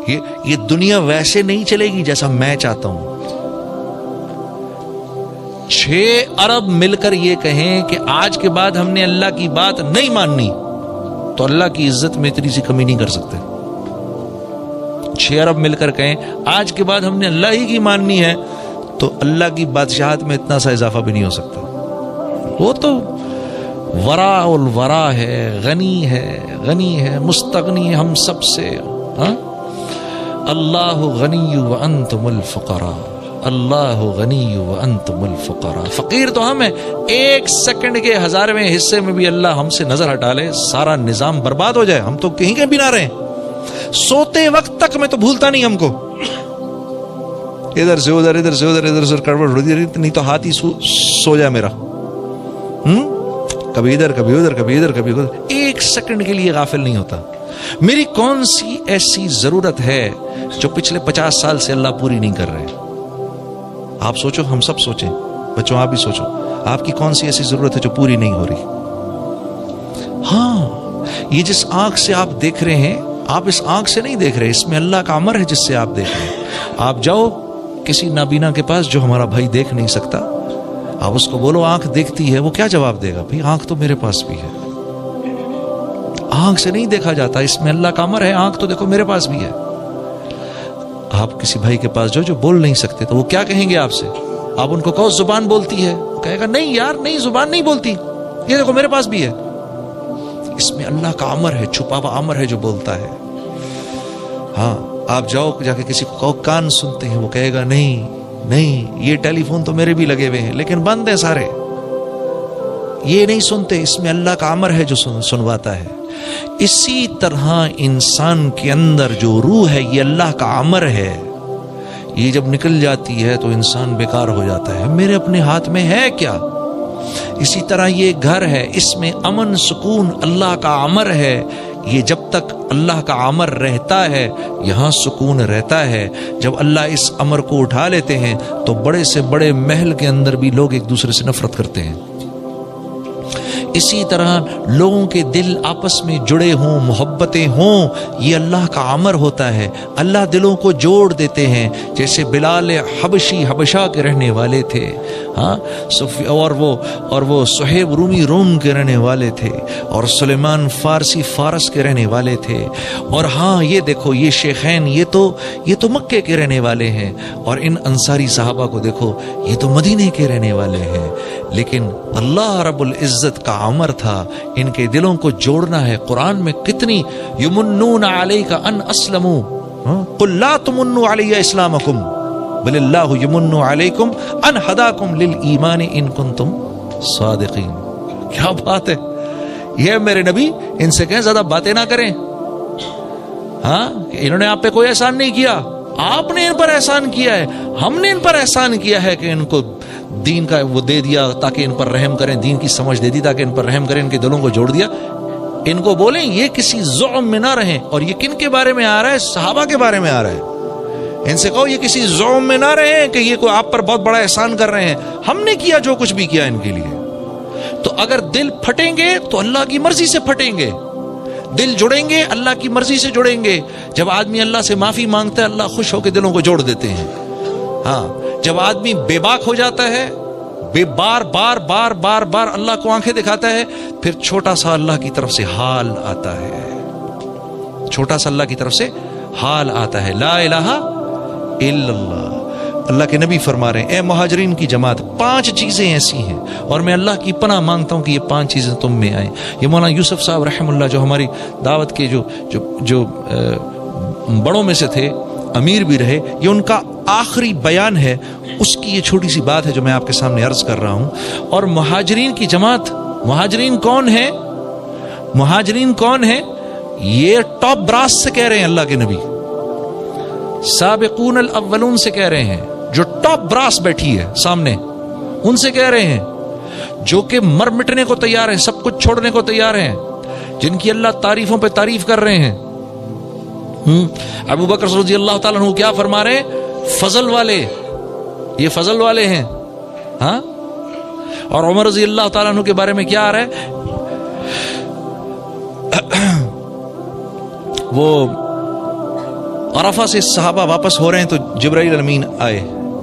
یہ دنیا ویسے نہیں چلے گی جیسا میں چاہتا ہوں. 6 ارب مل کر یہ کہیں کہ آج کے بعد ہم نے اللہ کی بات نہیں ماننی تو اللہ کی عزت میں اتنی سی کمی نہیں کر سکتے. 6 ارب مل کر کہیں آج کے بعد ہم نے اللہ ہی کی ماننی ہے تو اللہ کی بادشاہت میں اتنا سا اضافہ بھی نہیں ہو سکتا. وہ تو ورا الورا ہے، غنی ہے، مستغنی ہم سب سے. اللہ غنی وانتم الفقراء، اللہ غنی وانتم الفقراء. فقیر تو ہم ہیں. 1 سیکنڈ کے 1000ویں حصے میں بھی اللہ ہم سے نظر ہٹا لے، سارا نظام برباد ہو جائے، ہم تو کہیں کے بھی نہ رہیں. سوتے وقت تک میں تو بھولتا نہیں ہم کو. ادھر سے ادھر، ادھر سے ادھر، ادھر سے کڑوڑ نہیں تو ہاتھ ہی سو جائے میرا. کبھی ادھر کبھی ادھر، کبھی ادھر کبھی ادھر. 1 سیکنڈ کے لیے غافل نہیں ہوتا. میری کون سی ایسی ضرورت ہے جو پچھلے 50 سال سے اللہ پوری نہیں کر رہے؟ آپ سوچو، ہم سب سوچیں، بچوں آپ بھی سوچو، آپ کی کون سی ایسی ضرورت ہے جو پوری نہیں ہو رہی؟ ہاں، یہ جس آنکھ سے آپ دیکھ رہے ہیں، آپ اس آنکھ سے نہیں دیکھ رہے، اس میں اللہ کا امر ہے جس سے آپ دیکھ رہے ہیں. آپ جاؤ کسی نابینا کے پاس جو ہمارا بھائی دیکھ نہیں سکتا، آپ اس کو بولو آنکھ دیکھتی ہے، وہ کیا جواب دے گا؟ بھائی آنکھ تو میرے پاس بھی ہے. آنکھ سے نہیں دیکھا جاتا، اس میں اللہ کا امر ہے، آنکھ تو دیکھو میرے پاس بھی ہے. آپ کسی بھائی کے پاس جو بول نہیں سکتے تو وہ کیا کہیں گے آپ سے؟ آپ ان کو کہو زبان بولتی ہے، وہ کہے گا نہیں یار نہیں، زبان نہیں بولتی، یہ دیکھو میرے پاس بھی ہے. اس میں اللہ کا امر ہے، چھپا ہوا امر ہے جو بولتا ہے. ہاں، آپ جاؤ جا کے کسی کو کہو کان سنتے ہیں، وہ کہے گا نہیں، یہ ٹیلی فون تو میرے بھی لگے ہوئے ہیں لیکن بند ہیں سارے، یہ نہیں سنتے. اس میں اللہ کا امر ہے جو سنواتا ہے. اسی طرح انسان کے اندر جو روح ہے یہ اللہ کا امر ہے، یہ جب نکل جاتی ہے تو انسان بیکار ہو جاتا ہے. میرے اپنے ہاتھ میں ہے کیا؟ اسی طرح یہ گھر ہے، اس میں امن سکون اللہ کا امر ہے. یہ جب تک اللہ کا امر رہتا ہے یہاں سکون رہتا ہے. جب اللہ اس امر کو اٹھا لیتے ہیں تو بڑے سے بڑے محل کے اندر بھی لوگ ایک دوسرے سے نفرت کرتے ہیں. اسی طرح لوگوں کے دل آپس میں جڑے ہوں، محبتیں ہوں، یہ اللہ کا امر ہوتا ہے. اللہ دلوں کو جوڑ دیتے ہیں. جیسے بلال حبشی حبشہ کے رہنے والے تھے، ہاں، اور وہ صہیب رومی روم کے رہنے والے تھے، اور سلیمان فارسی فارس کے رہنے والے تھے. اور ہاں یہ دیکھو یہ شیخین یہ تو مکے کے رہنے والے ہیں، اور ان انصاری صحابہ کو دیکھو یہ تو مدینے کے رہنے والے ہیں. لیکن اللہ رب العزت کا امر تھا ان کے دلوں کو جوڑنا ہے. قرآن میں کتنی یمنون علیک ان اسلموا قل لا تمنوا علی اسلامکم بل اللہ یمن علیکم ان ہداکم للایمان ان کنتم صادقین. کیا بات ہے! یہ میرے نبی ان سے کہیں زیادہ باتیں نہ کریں. ہاں، انہوں نے آپ پہ کوئی احسان نہیں کیا، آپ نے ان پر احسان کیا ہے. ہم نے ان پر احسان کیا ہے کہ ان کو دین کا وہ دے دیا تاکہ ان پر رحم کریں، دین کی سمجھ دے دی تاکہ ان پر رحم کریں، ان کے دلوں کو جوڑ دیا. ان کو بولیں یہ کسی زعم میں نہ رہیں. اور یہ کن کے بارے میں آ رہا ہے؟ صحابہ کے بارے میں آ رہا ہے. ان سے کہو یہ کسی زعم میں نہ رہیں کہ یہ کوئی آپ پر بہت بڑا احسان کر رہے ہیں. ہم نے کیا جو کچھ بھی کیا ان کے لیے. تو اگر دل پھٹیں گے تو اللہ کی مرضی سے پھٹیں گے، دل جڑیں گے اللہ کی مرضی سے جڑیں گے. جب آدمی اللہ سے معافی مانگتا ہے اللہ خوش ہو کے دلوں کو جوڑ دیتے ہیں. ہاں، جب آدمی بے باک ہو جاتا ہے، بار بار بار بار بار اللہ کو آنکھیں دکھاتا ہے، پھر چھوٹا سا اللہ کی طرف سے حال آتا ہے، چھوٹا سا اللہ کی طرف سے حال آتا ہے. لا الہ الا اللہ. اللہ کے نبی فرما رہے ہیں اے مہاجرین کی جماعت 5 چیزیں ایسی ہیں اور میں اللہ کی پناہ مانگتا ہوں کہ یہ 5 چیزیں تم میں آئیں. یہ مولانا یوسف صاحب رحم اللہ جو ہماری دعوت کے جو بڑوں میں سے تھے، امیر بھی رہے، یہ ان کا آخری بیان ہے. اس کی یہ چھوٹی سی بات ہے جو میں آپ کے سامنے عرض کر رہا ہوں. اور مہاجرین کی جماعت، مہاجرین کون ہے؟ مہاجرین کون ہے؟ یہ ٹاپ براس سے کہہ رہے ہیں اللہ کے نبی، سابقون الاولون سے کہہ رہے ہیں، جو ٹاپ براس بیٹھی ہے سامنے ان سے کہہ رہے ہیں، جو کہ مر مٹنے کو تیار ہیں، سب کچھ چھوڑنے کو تیار ہیں، جن کی اللہ تعریفوں پہ تعریف کر رہے ہیں. ابو بکر رضی اللہ تعالیٰ عنہ کیا فرما رہے ہیں؟ فضل والے، یہ فضل والے ہیں. ہاں، اور عمر رضی اللہ تعالیٰ عنہ کے بارے میں کیا آ رہا ہے؟ وہ عرفہ سے صحابہ واپس ہو رہے ہیں تو جبرائیل امین آئے،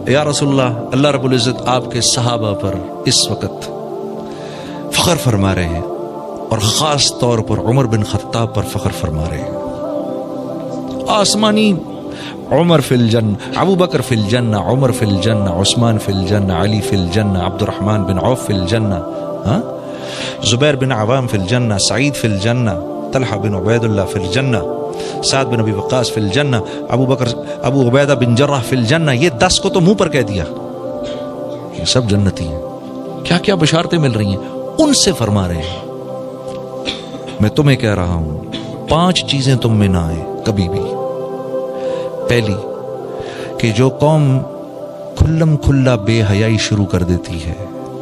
یا رسول اللہ، اللہ رب العزت آپ کے صحابہ پر اس وقت فخر فرما رہے ہیں، اور خاص طور پر عمر بن خطاب پر فخر فرما رہے ہیں۔ آسمانی عمر فی الجنہ، ابو بکر فی الجنہ، عمر فی الجنہ، عثمان فی الجنہ، علی فی الجنہ، عبد الرحمن بن عوف فی الجنہ، زبیر بن عوام فی الجنہ، سعید فی الجنہ، طلحہ بن عبید اللہ فی الجنہ، سعد بن ابی وقاص فی الجنہ، ابو عبیدہ بن جرح فی الجنہ۔ یہ 10 کو تو منہ پر کہہ دیا، یہ سب جنتی ہیں۔ کیا کیا بشارتیں مل رہی ہیں، ان سے فرما رہے ہیں میں تمہیں کہہ رہا ہوں 5 چیزیں تم میں نہ آئیں کبھی بھی۔ پہلی کہ جو قوم کھلم کھلا بے حیائی شروع کر دیتی ہے،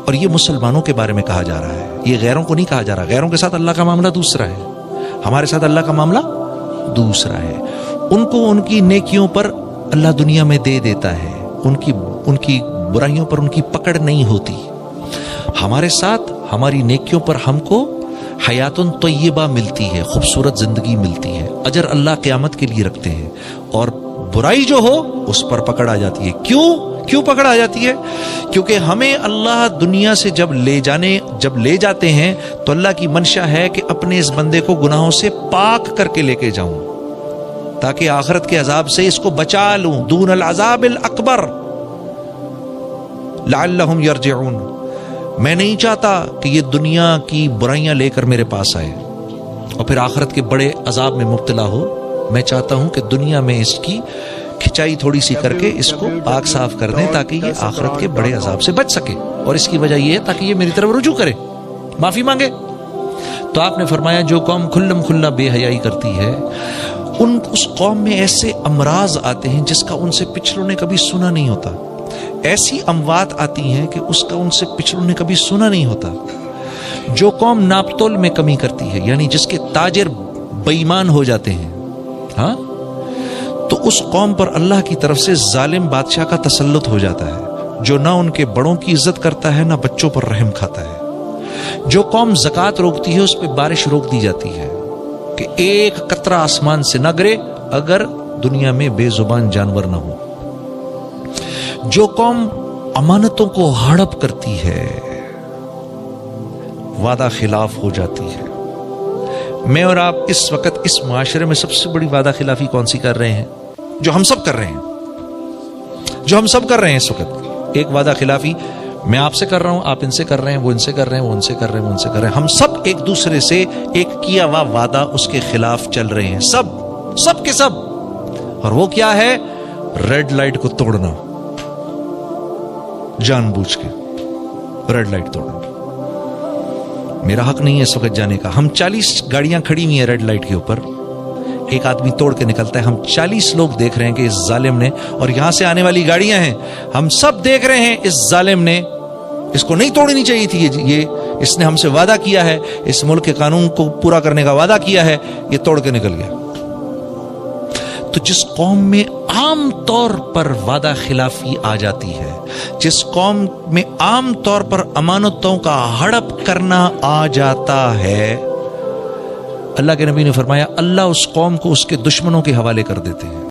اور یہ مسلمانوں کے بارے میں کہا جا رہا ہے، یہ غیروں کو نہیں کہا جا رہا۔ غیروں کے ساتھ اللہ کا معاملہ دوسرا ہے، ہمارے ساتھ اللہ کا معاملہ دوسرا ہے۔ ان کو ان کی نیکیوں پر اللہ دنیا میں دے دیتا ہے، ان کی برائیوں پر ان کی پکڑ نہیں ہوتی۔ ہمارے ساتھ ہماری نیکیوں پر ہم کو حیات طیبہ ملتی ہے، خوبصورت زندگی ملتی ہے، اجر اللہ قیامت کے لیے رکھتے ہیں، اور برائی جو ہو اس پر پکڑ آ جاتی ہے۔ کیوں پکڑ آ جاتی ہے؟ کیونکہ ہمیں اللہ دنیا سے جب لے جاتے ہیں تو اللہ کی منشا ہے کہ اپنے اس بندے کو گناہوں سے پاک کر کے لے کے جاؤں، تاکہ آخرت کے عذاب سے اس کو بچا لوں، دون العذاب الاکبر لعلہم یرجعون۔ میں نہیں چاہتا کہ یہ دنیا کی برائیاں لے کر میرے پاس آئے اور پھر آخرت کے بڑے عذاب میں مبتلا ہو۔ میں چاہتا ہوں کہ دنیا میں اس کی کھچائی تھوڑی سی کر کے اس کو پاک صاف کر دیں، تاکہ یہ آخرت کے بڑے عذاب سے بچ سکے، اور اس کی وجہ یہ ہے تاکہ یہ میری طرف رجوع کرے، معافی مانگے۔ تو آپ نے فرمایا جو قوم کھلم کھلا بے حیائی کرتی ہے، اس قوم میں ایسے امراض آتے ہیں جس کا ان سے پچھلوں نے کبھی سنا نہیں ہوتا، ایسی اموات آتی ہیں کہ اس کا ان سے پچھلوں نے کبھی سنا نہیں ہوتا۔ جو قوم ناپتول میں کمی کرتی ہے، یعنی جس کے تاجر بے ایمان ہو جاتے ہیں، ہاں، تو اس قوم پر اللہ کی طرف سے ظالم بادشاہ کا تسلط ہو جاتا ہے، جو نہ ان کے بڑوں کی عزت کرتا ہے نہ بچوں پر رحم کھاتا ہے۔ جو قوم زکوٰۃ روکتی ہے اس پہ بارش روک دی جاتی ہے کہ ایک قطرہ آسمان سے نہ گرے اگر دنیا میں بے زبان جانور نہ ہو۔ جو قوم امانتوں کو ہڑپ کرتی ہے، وعدہ خلاف ہو جاتی ہے۔ میں اور آپ اس وقت اس معاشرے میں سب سے بڑی وعدہ خلافی کون سی کر رہے ہیں؟ جو ہم سب کر رہے ہیں اس وقت۔ ایک وعدہ خلافی میں آپ سے کر رہا ہوں، آپ ان سے کر رہے ہیں، وہ ان سے کر رہے ہیں، وہ ان سے کر رہے ہیں، وہ ان سے کر رہے ہیں۔ ہم سب ایک دوسرے سے ایک کیا ہوا وعدہ اس کے خلاف چل رہے ہیں، سب کے سب۔ اور وہ کیا ہے؟ ریڈ لائٹ کو توڑنا، جان بوجھ کے ریڈ لائٹ توڑنا۔ میرا حق نہیں ہے اس وقت جانے کا۔ ہم 40 گاڑیاں کھڑی ہوئی ہیں ریڈ لائٹ کے اوپر، ایک آدمی توڑ کے نکلتا ہے، ہم 40 لوگ دیکھ رہے ہیں کہ اس ظالم نے، اور یہاں سے آنے والی گاڑیاں ہیں، ہم سب دیکھ رہے ہیں اس ظالم نے، اس کو نہیں توڑنی چاہیے تھی، یہ اس نے ہم سے وعدہ کیا ہے، اس ملک کے قانون کو پورا کرنے کا وعدہ کیا ہے، یہ توڑ کے نکل گیا۔ تو جس قوم میں عام طور پر وعدہ خلافی آ جاتی ہے، جس قوم میں عام طور پر امانتوں کا ہڑپ کرنا آ جاتا ہے، اللہ کے نبی نے فرمایا اللہ اس قوم کو اس کے دشمنوں کے حوالے کر دیتے ہیں۔